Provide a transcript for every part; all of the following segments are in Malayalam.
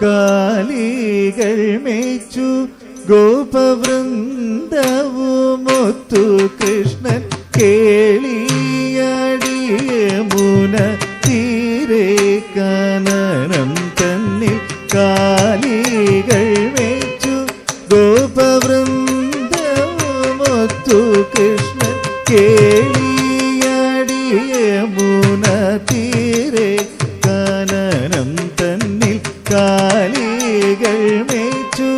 കാലികൾ മേച്ചു ഗോപവൃന്ദവുമൊത്തു കൃഷ്ണൻ കേളിയാടിയ മുന തീരെ കാനനം തന്നിൽ. കാലികൾ മേച്ചു ഗോപവൃന്ദവുമൊത്തു കൃഷ്ണൻ കേളിയാടിയ മുന തീരെ കാനനം തന്നിൽ. കാലികൾ മേച്ചു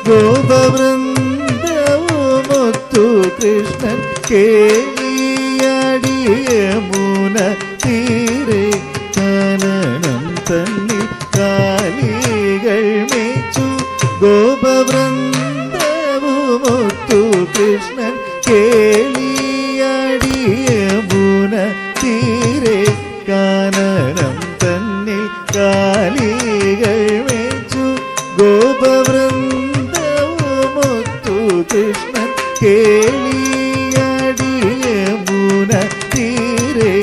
ഗോപവൃന്ദവുമൊത്തു കൃഷ്ണൻ കേളിയാടിയ മുന തീരെ കാനനം തന്നിൽ. കാലികൾ മേച്ചു ഗോപവൃന്ദവുമൊത്തു കൃഷ്ണൻ കേളിയാടിയ മുന തീരെ കാനനം തന്നിൽ. കാലികൾ മേച്ചു ഗോപവൃന്ദവുമൊത്തു കൃഷ്ണൻ കേളിയാടിയ മുന തീരെ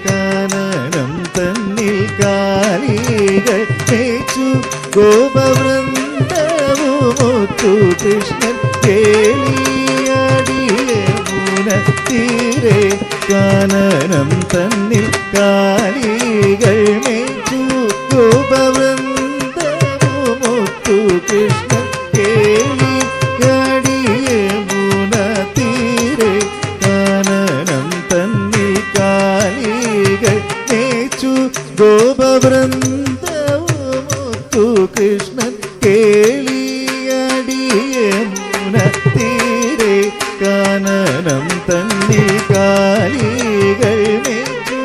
കാനനം തന്നിൽ. കാലികൾ മേച്ചു ഗോപവൃന്ദവുമൊത്തു കൃഷ്ണൻ കേളിയാടിയ മുന തീരെ കാനനം തന്നിൽ. കാലികൾ മേച്ചു ഗോപവൃന്ദവുമൊത്തു കൃഷ്ണൻ കേളിയാടിയ മുന തീരെ കാനനം തന്നിൽ. കാലികൾ മേച്ചു ഗോപവൃന്ദവുമൊത്തു കൃഷ്ണൻ കേളിയാടിയ മുന തീരെ കാനനം തന്നിൽ. കാലികൾ മേച്ചു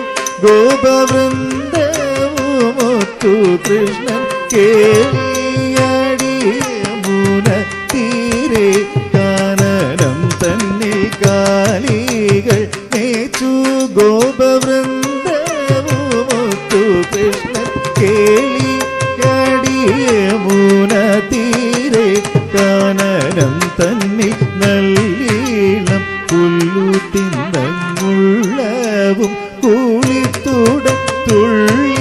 ഗോപവൃന്ദവുമൊത്തു കൃഷ്ണൻ കേളിയാടിയ മുന തീരെ കാനനം തന്നിൽ. കാലികൾ മേച്ചു ഗോപവൃന്ദവുമൊത്തു കൃഷ്ണൻ കേളിയാടിയ മുന തീരെ കാനനം തന്നിൽ. നല്ലീളം പുല്ലു തിന്നങ്ങുള്ളവും കൂളിത്തൂട തുള്ളി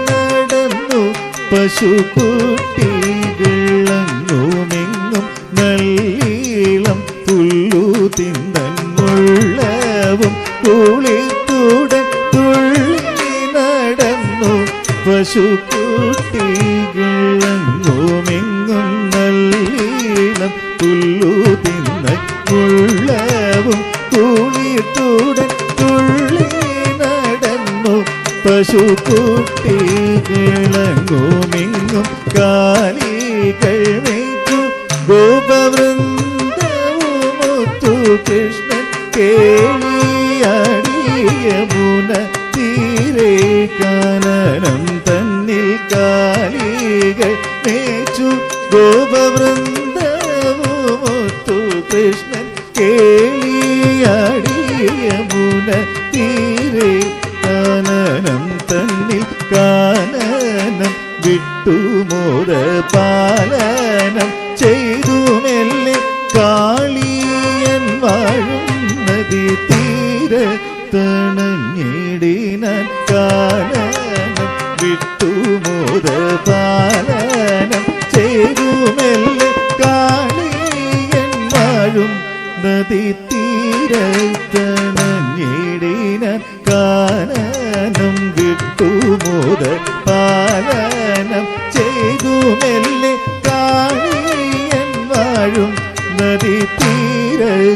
നടന്നു പശുക്കുട്ടികളങ്ങുമെങ്ങും. നല്ലീളം പുല്ലു തിന്നങ്ങുള്ളവും കൂളിത്തൂട തുള്ളി നടന്നു പശുക്കുട്ടികളങ്ങുമെങ്ങും. നല്ലീളം പുല്ലു തിന്നങ്ങുള്ളവും കൂളിത്തൂടൻ തുള്ളി നടന്നു പശുക്കുട്ടികളങ്ങുമെങ്ങും. കാലികൾ മേച്ചു ഗോപവൃന്ദവുമൊത്തു കൃഷ്ണൻ കേളിയാടിയ മുന തീരെ കാനനം തന്നിൽ. കാലികൾ മേച്ചു ഗോപവൃന്ദവുമൊത്തു കൃഷ്ണൻ കേളിയാടിയ മുന തീരെ കാനനം തന്നിൽ. കാനനം വിട്ടുമോദ പാലനം ചെയ്തു മെല്ലെ കാളിയൻ വാഴും നദി തീരത്തണഞ്ഞിടിനാൻ. കാനനം വിട്ടുമോദ പാലനം ചെയ്തു മെല്ലെ കാളിയൻ വാഴും നദി തീരത്തണഞ്ഞിടിനാൻ. കാനനം വിട്ടുമോദ പാലനം ചെയ്തു മെല്ലെ കാളിയൻ വാഴും നദി തീരത്തണഞ്ഞിടിനാൻ.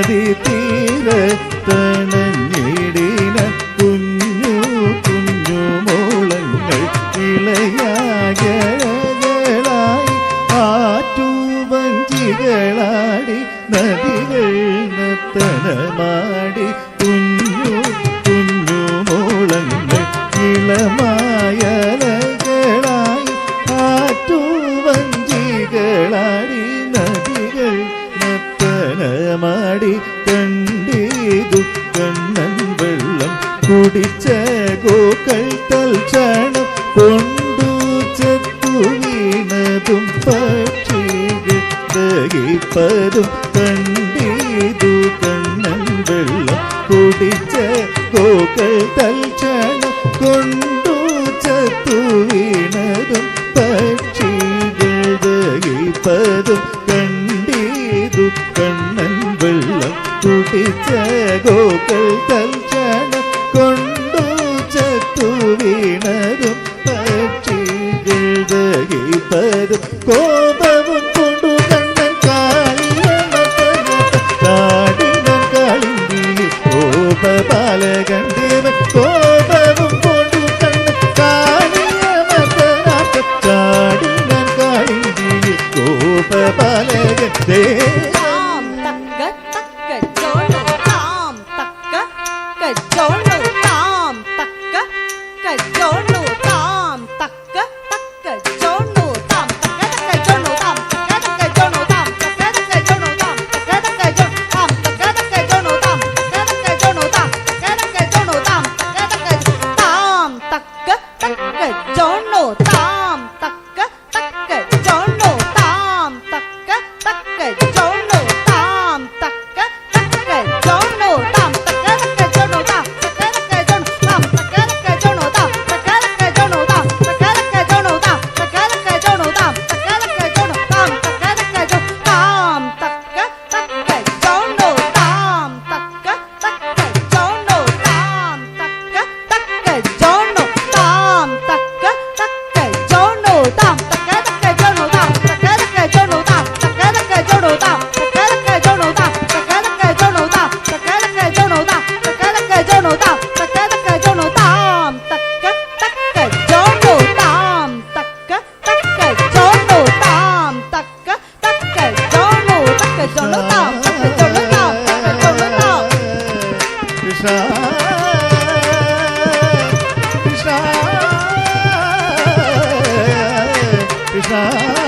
നദി തീരത്തണഞ്ഞിടിന കുഞ്ഞു കുഞ്ഞു മോളങ്ങൾ ഇളയാകളായി ആറ്റുവഞ്ചികളാടി നദികൾ നർത്തനമാടി കുഞ്ഞു കുഞ്ഞു മോളങ്ങൾ ഇളമായലകളായി ആറ്റുവഞ്ചികളാടി നദികൾ നർത്തനമാടി കണ്ടീതു കണ്ണൻ വെള്ളം കുടിച്ച ഗോക്കൾ തൽക്ഷണം കൊണ്ടു ചത്തു വീണതും പക്ഷികൾ ദഹിപ്പതും കണ്ടീതു കണ്ണൻ വെള്ളം കുടിച്ച ഗോക്കൾ തൽക്ഷണം കൊണ്ടു ചത്തു വീണതും പക്ഷികൾ ദഹിപ്പതും കണ്ടീതു കണ്ണൻ വെള്ളം കുടിച്ച ഗോക്കൾ തൽക്ഷണം കൊണ്ടു ചത്തു വീണതും പക്ഷികൾ ദഹിപ്പതും കോപവും കൊണ്ടു കണ്ണൻ കാളിയൻ കാളിന്തി കോപബാലകൻ ദേവൻ കോപവും കൊണ്ടു കണ്ണൻ കാളിയൻ കാളിന്തി കോപബാലകൻ ദേവൻ Krishna